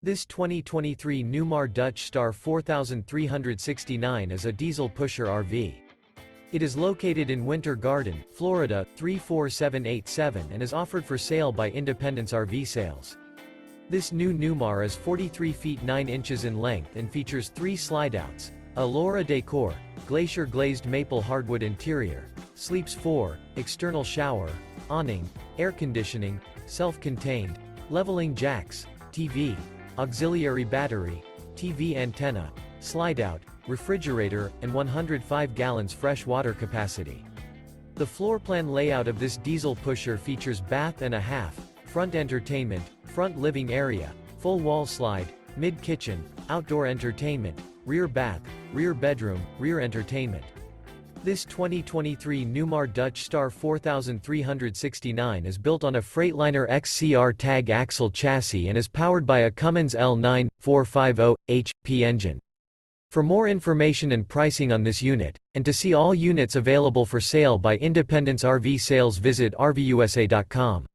This 2023 Newmar Dutch Star 4369 is a diesel pusher RV. It is located in Winter Garden, Florida, 34787 and is offered for sale by Independence RV Sales. This new Newmar is 43 feet 9 inches in length and features 3 slideouts, Alora Decor, Glacier Glazed Maple Hardwood interior, sleeps 4, external shower, awning, air conditioning, self-contained, leveling jacks, TV, auxiliary battery, TV antenna, slideout, refrigerator, and 105 gallons fresh water capacity. The floor plan layout of this diesel pusher features bath and a half, front entertainment, front living area, full wall slide, mid-kitchen, outdoor entertainment, rear bath, rear bedroom, rear entertainment. This 2023 Newmar Dutch Star 4369 is built on a Freightliner XCR Tag Axle chassis and is powered by a Cummins L9 450 HP engine. For more information and pricing on this unit, and to see all units available for sale by Independence RV Sales, visit RVUSA.com.